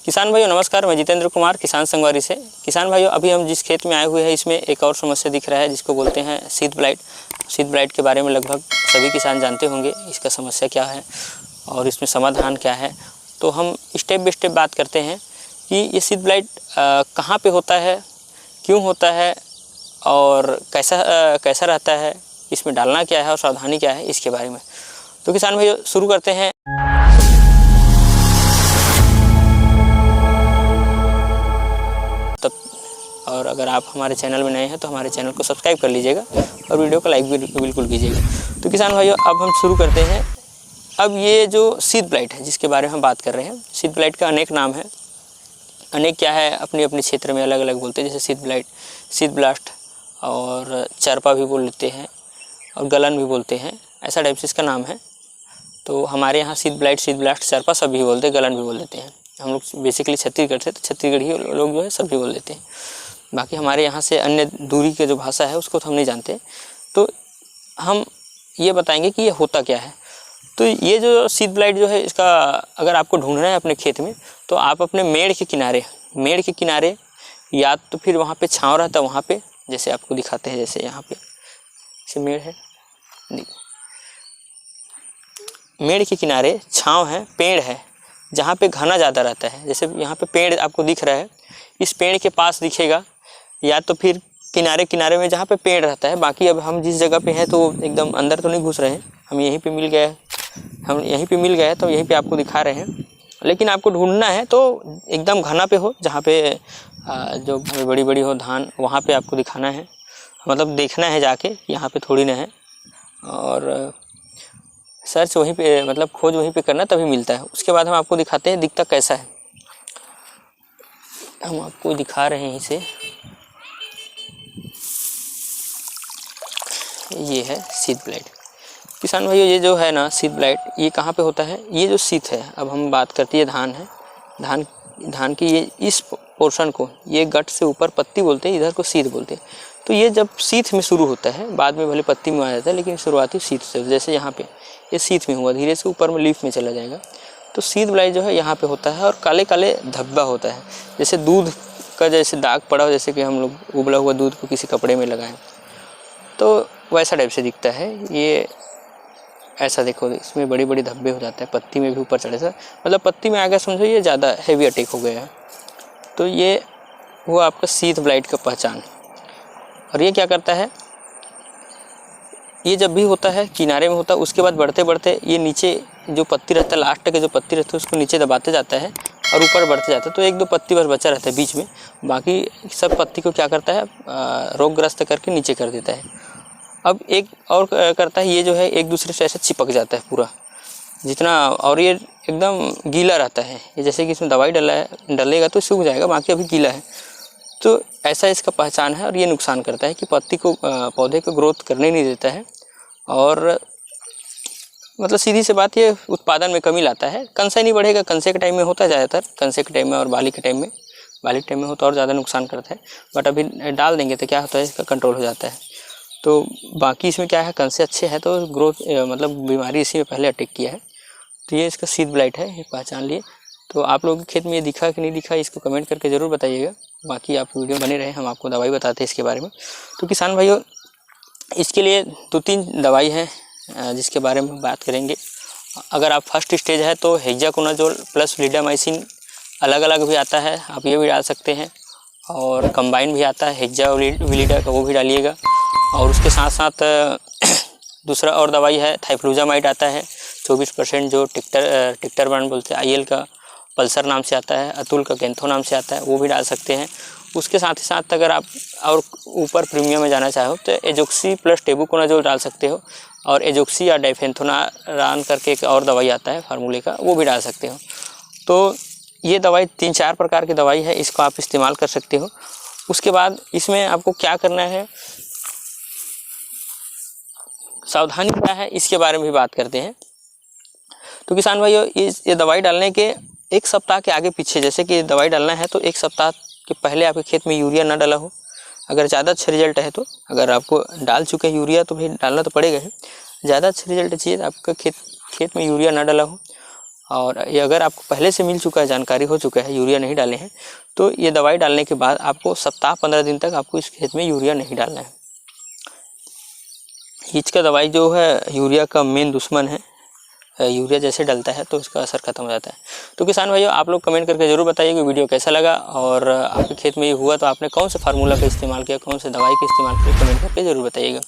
किसान भाइयों नमस्कार, मैं जितेंद्र कुमार किसान संगवारी से। किसान भाइयों अभी हम जिस खेत में आए हुए हैं इसमें एक और समस्या दिख रहा है जिसको बोलते हैं सीड ब्लाइट। सीड ब्लाइट के बारे में लगभग सभी किसान जानते होंगे, इसका समस्या क्या है और इसमें समाधान क्या है। तो हम स्टेप बाय स्टेप बात करते हैं कि ये सीड ब्लाइट कहाँ पे होता है, क्यों होता है और कैसा रहता है, इसमें डालना क्या है और सावधानी क्या है, इसके बारे में। तो किसान भाइयों शुरू करते हैं। और अगर आप हमारे चैनल में नए हैं तो हमारे चैनल को सब्सक्राइब कर लीजिएगा और वीडियो को लाइक भी बिल्कुल कीजिएगा। तो किसान भाइयों अब हम शुरू करते हैं। अब ये जो सीड ब्लाइट है जिसके बारे में हम बात कर रहे हैं, सीड ब्लाइट का अनेक नाम है। अनेक क्या है, अपने अपने क्षेत्र में अलग अलग बोलते हैं, जैसे सीड ब्लाइट, सीड ब्लास्ट और चरपा भी बोल लेते हैं और गलन भी बोलते हैं, ऐसा टाइप से इसका नाम है। तो हमारे यहाँ सीड ब्लाइट, सीड ब्लास्ट, चरपा सब भी बोलते हैं, गलन भी बोल देते हैं। हम लोग बेसिकली छत्तीसगढ़ से, तो छत्तीसगढ़ी लोग जो है सब भी बोल देते हैं। बाकी हमारे यहाँ से अन्य दूरी के जो भाषा है उसको तो हम नहीं जानते। तो हम ये बताएंगे कि ये होता क्या है। तो ये जो सीड ब्लाइट जो है, इसका अगर आपको ढूंढना है अपने खेत में तो आप अपने मेड़ के किनारे या तो फिर वहाँ पे छांव रहता है, वहाँ पे जैसे आपको दिखाते हैं, जैसे यहाँ पे जैसे मेड़ है, मेड़ के किनारे छांव है, पेड़ है जहाँ पे घना ज़्यादा रहता है। जैसे यहाँ पे पेड़ आपको दिख रहा है, इस पेड़ के पास दिखेगा या तो फिर किनारे में जहाँ पे पेड़ रहता है। बाकी अब हम जिस जगह पे हैं तो एकदम अंदर तो नहीं घुस रहे हैं, हम यहीं पे मिल गए तो यहीं पे आपको दिखा रहे हैं। लेकिन आपको ढूंढना है तो एकदम घना पे हो, जहाँ पे जो बड़ी हो धान, वहाँ पे आपको दिखाना है, मतलब देखना है जाके, यहाँ पे थोड़ी ना है। और सर्च वहीं पे, मतलब खोज वहीं पे करना, तभी मिलता है। उसके बाद हम आपको दिखाते हैं दिखता कैसा है। हम आपको दिखा रहे हैं इसे, ये है सीड ब्लाइट। किसान भाइयों ये जो है ना सीड ब्लाइट, ये कहाँ पे होता है, ये जो सीथ है, अब हम बात करते हैं धान है, धान की ये इस पोर्शन को ये गट से ऊपर पत्ती बोलते हैं, इधर को सीध बोलते हैं। तो ये जब सीथ में शुरू होता है, बाद में भले पत्ती में आ जाता है, लेकिन शुरुआती सीथ से, जैसे यहाँ पे ये सीथ में हुआ, धीरे से ऊपर में लीफ में चला जाएगा। तो सीड ब्लाइट जो है यहाँ पे होता है और काले काले धब्बा होता है, जैसे दूध का जैसे दाग पड़ा हो, जैसे कि हम लोग उबला हुआ दूध को किसी कपड़े में लगाएं तो वैसा टाइप से दिखता है। ये ऐसा देखो, इसमें बड़ी बड़ी धब्बे हो जाते हैं, पत्ती में भी ऊपर चढ़े से, मतलब पत्ती में आ गया, समझो ये ज़्यादा हैवी अटैक हो गया है। तो ये वो आपका सीड ब्लाइट का पहचान। और ये क्या करता है, ये जब भी होता है किनारे में होता है, उसके बाद बढ़ते बढ़ते ये नीचे जो पत्ती रहता है, लास्ट के जो पत्ती रहती है उसको नीचे दबाते जाता है और ऊपर बढ़ते जाता है। तो एक दो पत्ती बस बचा रहता है बीच में, बाकी सब पत्ती को क्या करता है, रोगग्रस्त करके नीचे कर देता है। अब एक और करता है, ये जो है एक दूसरे से ऐसे चिपक जाता है पूरा जितना, और ये एकदम गीला रहता है। ये जैसे कि इसमें दवाई डलेगा तो सूख जाएगा, बाकी अभी गीला है। तो ऐसा इसका पहचान है। और ये नुकसान करता है कि पत्ती को, पौधे को ग्रोथ करने नहीं देता है, और मतलब सीधी सी बात, ये उत्पादन में कमी लाता है। कंसे नहीं बढ़ेगा, कंसे के टाइम में होता है ज़्यादातर, कंसे के टाइम में और बाली के टाइम में होता और ज़्यादा नुकसान करता है। बट अभी डाल देंगे तो क्या होता है, इसका कंट्रोल हो जाता है। तो बाकी इसमें क्या है, कंसे अच्छे हैं तो ग्रोथ, मतलब बीमारी इसी में पहले अटैक किया है। तो ये इसका सीड ब्लाइट है, ये पहचान लिए। तो आप लोगों के खेत में ये दिखा कि नहीं दिखा, इसको कमेंट करके ज़रूर बताइएगा। बाकी आप वीडियो बने रहे, हम आपको दवाई बताते हैं इसके बारे में। तो किसान भाइयों इसके लिए 2-3 दवाई हैं जिसके बारे में बात करेंगे। अगर आप फर्स्ट स्टेज है तो हेक्साकोनाजोल प्लस फ्लिडामाइसिन अलग अलग भी आता है, आप ये भी डाल सकते हैं। और कंबाइन भी आता है हेक्साविलिडा का, वो भी डालिएगा। और उसके साथ साथ दूसरा और दवाई है थाइफ्लूजामाइड आता है 24%, जो टिक्टर ब्रांड बोलते हैं, IL का पल्सर नाम से आता है, अतुल का कैंथो नाम से आता है, वो भी डाल सकते हैं। उसके साथ ही साथ अगर आप और ऊपर प्रीमियम में जाना चाहो तो एजोक्सी प्लस टेबुकोनाजोल डाल सकते हो। और एजोक्सी या डाइफेंथोनारान करके एक और दवाई आता है फार्मूले का, वो भी डाल सकते हो। तो ये दवाई 3-4 प्रकार की दवाई है, इसको आप इस्तेमाल कर सकते हो। उसके बाद इसमें आपको क्या करना है, सावधानी क्या है, इसके बारे में भी बात करते हैं। तो किसान भाइयों ये दवाई डालने के 1 सप्ताह के आगे पीछे, जैसे कि दवाई डालना है तो 1 सप्ताह के पहले आपके खेत में यूरिया ना डाला हो। अगर ज़्यादा अच्छा रिजल्ट है तो, अगर आपको डाल चुके हैं यूरिया तो फिर डालना तो पड़ेगा ही। ज़्यादा अच्छा रिजल्ट चाहिए तो आपका खेत में यूरिया ना डाला हो। और ये अगर आपको पहले से मिल चुका है, जानकारी हो चुका है, यूरिया नहीं डाले हैं, तो ये दवाई डालने के बाद आपको सप्ताह 15 दिन तक आपको इस खेत में यूरिया नहीं डालना है। हीच का दवाई जो है यूरिया का मेन दुश्मन है। यूरिया जैसे डलता है तो इसका असर खत्म हो जाता है। तो किसान भाइयों, आप लोग कमेंट करके ज़रूर बताइए कि वीडियो कैसा लगा, और आपके खेत में ये हुआ तो आपने कौन से फार्मूला का इस्तेमाल किया, कौन से दवाई का इस्तेमाल किया, कमेंट करके ज़रूर बताइएगा।